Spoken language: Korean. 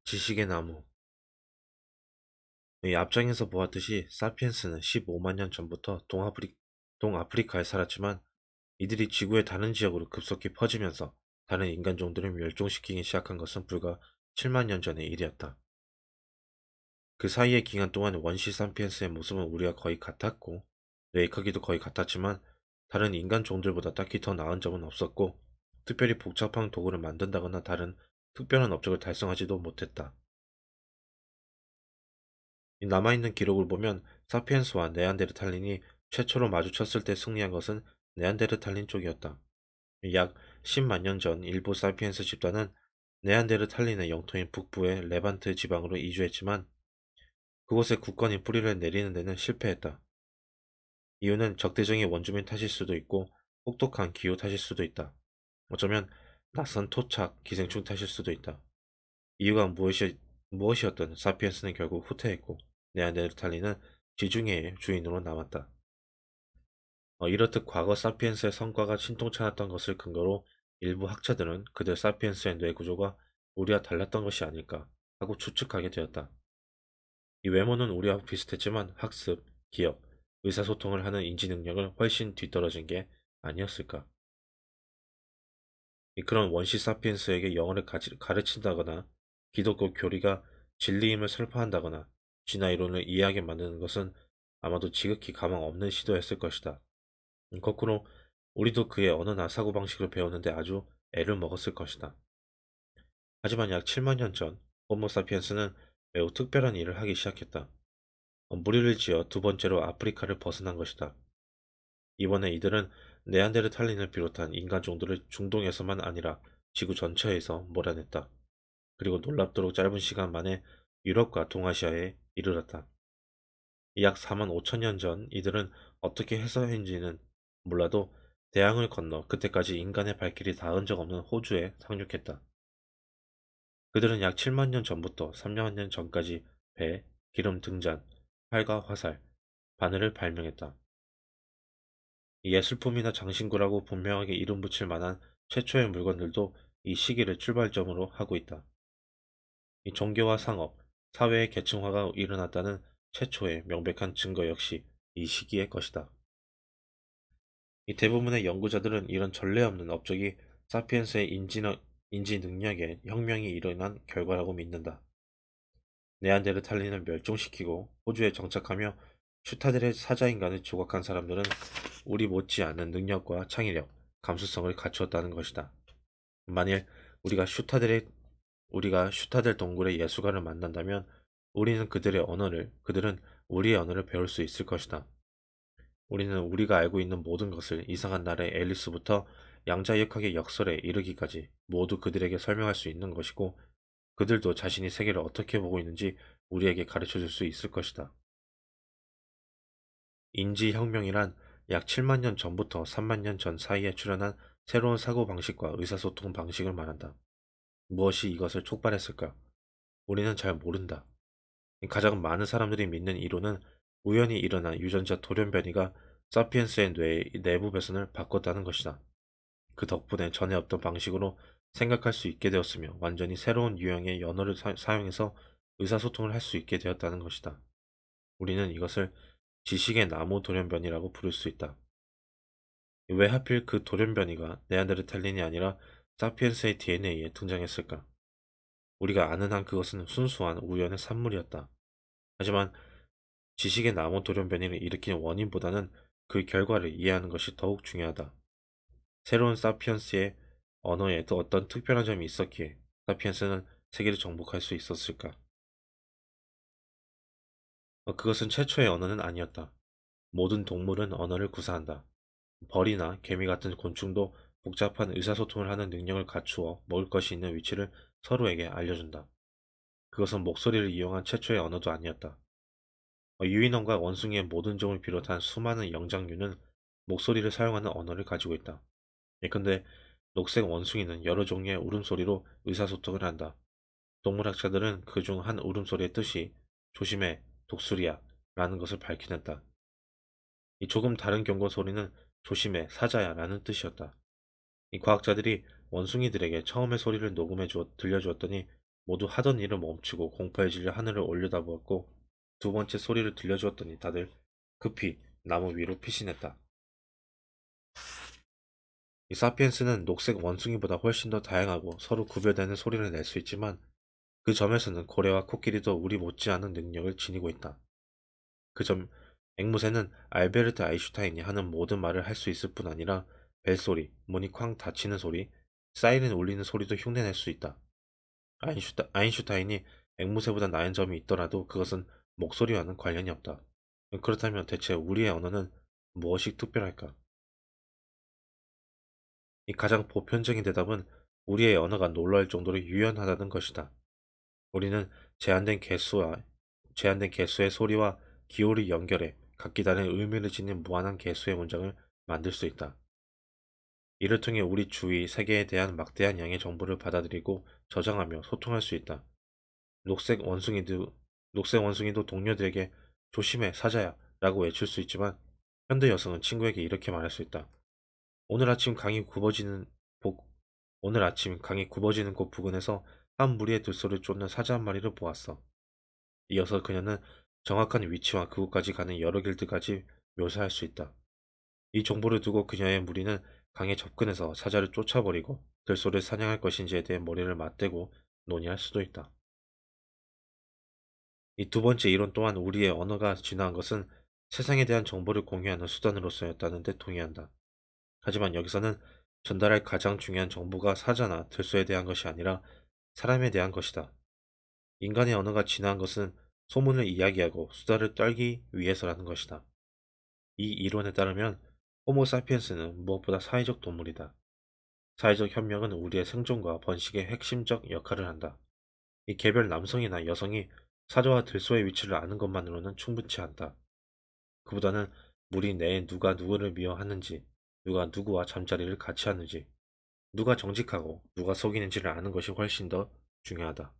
지식의 나무. 이 앞장에서 보았듯이 사피엔스는 15만 년 전부터 동아프리카에 살았지만 이들이 지구의 다른 지역으로 급속히 퍼지면서 다른 인간종들을 멸종시키기 시작한 것은 불과 7만 년 전의 일이었다. 그 사이의 기간 동안 원시 사피엔스의 모습은 우리와 거의 같았고 뇌의 크기도 거의 같았지만 다른 인간종들보다 딱히 더 나은 점은 없었고 특별히 복잡한 도구를 만든다거나 다른 특별한 업적을 달성하지도 못했다. 이 남아있는 기록을 보면 사피엔스와 네안데르탈린이 최초로 마주쳤을 때 승리한 것은 네안데르탈린 쪽이었다. 약 10만 년 전 일부 사피엔스 집단은 네안데르탈린의 영토인 북부의 레반트 지방으로 이주했지만 그곳에 굳건히 뿌리를 내리는 데는 실패했다. 이유는 적대적인 원주민 탓일 수도 있고 혹독한 기후 탓일 수도 있다. 어쩌면 낯선 토착, 기생충 탓일 수도 있다. 이유가 무엇이었든 사피엔스는 결국 후퇴했고 네안데르탈린은 지중해의 주인으로 남았다. 이렇듯 과거 사피엔스의 성과가 신통치 않았던 것을 근거로 일부 학자들은 그들 사피엔스의 뇌 구조가 우리와 달랐던 것이 아닐까 하고 추측하게 되었다. 이 외모는 우리와 비슷했지만 학습, 기억, 의사소통을 하는 인지 능력을 훨씬 뒤떨어진 게 아니었을까. 그런 원시 사피엔스에게 영어를 가르친다거나 기독교 교리가 진리임을 설파한다거나 진화 이론을 이해하게 만드는 것은 아마도 지극히 가망 없는 시도였을 것이다. 거꾸로 우리도 그의 언어나 사고방식을 배우는데 아주 애를 먹었을 것이다. 하지만 약 7만 년 전 호모 사피엔스는 매우 특별한 일을 하기 시작했다. 무리를 지어 두 번째로 아프리카를 벗어난 것이다. 이번에 이들은 네안데르탈린을 비롯한 인간종들을 중동에서만 아니라 지구 전체에서 몰아냈다. 그리고 놀랍도록 짧은 시간 만에 유럽과 동아시아에 이르렀다. 약 4만 5천 년 전 이들은 어떻게 해서인지는 몰라도 대양을 건너 그때까지 인간의 발길이 닿은 적 없는 호주에 상륙했다. 그들은 약 7만 년 전부터 3만 년 전까지 배, 기름 등잔, 활과 화살, 바늘을 발명했다. 이 예술품이나 장신구라고 분명하게 이름 붙일 만한 최초의 물건들도 이 시기를 출발점으로 하고 있다. 이 종교와 상업, 사회의 계층화가 일어났다는 최초의 명백한 증거 역시 이 시기의 것이다. 이 대부분의 연구자들은 이런 전례 없는 업적이 사피엔스의 인지 능력에 혁명이 일어난 결과라고 믿는다. 네안데르탈린을 멸종시키고 호주에 정착하며 슈타델의 사자인간을 조각한 사람들은 우리 못지않은 능력과 창의력, 감수성을 갖추었다는 것이다. 만일 우리가 슈타델 동굴의 예술가를 만난다면 우리는 그들은 우리의 언어를 배울 수 있을 것이다. 우리는 우리가 알고 있는 모든 것을 이상한 나라의 앨리스부터 양자역학의 역설에 이르기까지 모두 그들에게 설명할 수 있는 것이고 그들도 자신이 세계를 어떻게 보고 있는지 우리에게 가르쳐 줄 수 있을 것이다. 인지혁명이란 약 7만 년 전부터 3만 년 전 사이에 출현한 새로운 사고방식과 의사소통 방식을 말한다. 무엇이 이것을 촉발했을까? 우리는 잘 모른다. 가장 많은 사람들이 믿는 이론은 우연히 일어난 유전자 돌연변이가 사피엔스의 뇌의 내부 배선을 바꿨다는 것이다. 그 덕분에 전에 없던 방식으로 생각할 수 있게 되었으며 완전히 새로운 유형의 언어를 사용해서 의사소통을 할 수 있게 되었다는 것이다. 우리는 이것을 지식의 나무 돌연변이라고 부를 수 있다. 왜 하필 그 돌연변이가 네안데르탈린이 아니라 사피엔스의 DNA에 등장했을까? 우리가 아는 한 그것은 순수한 우연의 산물이었다. 하지만 지식의 나무 돌연변이를 일으킨 원인보다는 그 결과를 이해하는 것이 더욱 중요하다. 새로운 사피엔스의 언어에 또 어떤 특별한 점이 있었기에 사피엔스는 세계를 정복할 수 있었을까? 그것은 최초의 언어는 아니었다. 모든 동물은 언어를 구사한다. 벌이나 개미 같은 곤충도 복잡한 의사소통을 하는 능력을 갖추어 먹을 것이 있는 위치를 서로에게 알려준다. 그것은 목소리를 이용한 최초의 언어도 아니었다. 유인원과 원숭이의 모든 종을 비롯한 수많은 영장류는 목소리를 사용하는 언어를 가지고 있다. 예컨대 녹색 원숭이는 여러 종류의 울음소리로 의사소통을 한다. 동물학자들은 그 중 한 울음소리의 뜻이 조심해, 독수리야 라는 것을 밝혀냈다. 이 조금 다른 경고 소리는 조심해, 사자야 라는 뜻이었다. 이 과학자들이 원숭이들에게 처음의 소리를 녹음해 들려주었더니 모두 하던 일을 멈추고 공포에 질려 하늘을 올려다보았고 두 번째 소리를 들려주었더니 다들 급히 나무 위로 피신했다. 이 사피엔스는 녹색 원숭이보다 훨씬 더 다양하고 서로 구별되는 소리를 낼 수 있지만 그 점에서는 고래와 코끼리도 우리 못지않은 능력을 지니고 있다. 그 점, 앵무새는 알베르트 아인슈타인이 하는 모든 말을 할 수 있을 뿐 아니라 벨소리, 문이 쾅 닫히는 소리, 사이렌 울리는 소리도 흉내낼 수 있다. 아인슈타인이 앵무새보다 나은 점이 있더라도 그것은 목소리와는 관련이 없다. 그렇다면 대체 우리의 언어는 무엇이 특별할까? 이 가장 보편적인 대답은 우리의 언어가 놀라울 정도로 유연하다는 것이다. 우리는 제한된 개수와 제한된 개수의 소리와 기호를 연결해 각기 다른 의미를 지닌 무한한 개수의 문장을 만들 수 있다. 이를 통해 우리 주위 세계에 대한 막대한 양의 정보를 받아들이고 저장하며 소통할 수 있다. 녹색 원숭이도, 녹색 원숭이도 동료들에게 조심해, 사자야 라고 외칠 수 있지만 현대 여성은 친구에게 이렇게 말할 수 있다. 오늘 아침 강이 굽어지는 복, 오늘 아침 강이 굽어지는 곳 부근에서 한 무리의 들소를 쫓는 사자 한 마리를 보았어. 이어서 그녀는 정확한 위치와 그곳까지 가는 여러 길들까지 묘사할 수 있다. 이 정보를 두고 그녀의 무리는 강에 접근해서 사자를 쫓아버리고 들소를 사냥할 것인지에 대해 머리를 맞대고 논의할 수도 있다. 이 두 번째 이론 또한 우리의 언어가 진화한 것은 세상에 대한 정보를 공유하는 수단으로서였다는 데 동의한다. 하지만 여기서는 전달할 가장 중요한 정보가 사자나 들소에 대한 것이 아니라 사람에 대한 것이다. 인간의 언어가 진화한 것은 소문을 이야기하고 수다를 떨기 위해서라는 것이다. 이 이론에 따르면 호모 사피엔스는 무엇보다 사회적 동물이다. 사회적 협력은 우리의 생존과 번식의 핵심적 역할을 한다. 이 개별 남성이나 여성이 사자와 들소의 위치를 아는 것만으로는 충분치 않다. 그보다는 무리 내에 누가 누구를 미워하는지, 누가 누구와 잠자리를 같이 하는지, 누가 정직하고 누가 속이는지를 아는 것이 훨씬 더 중요하다.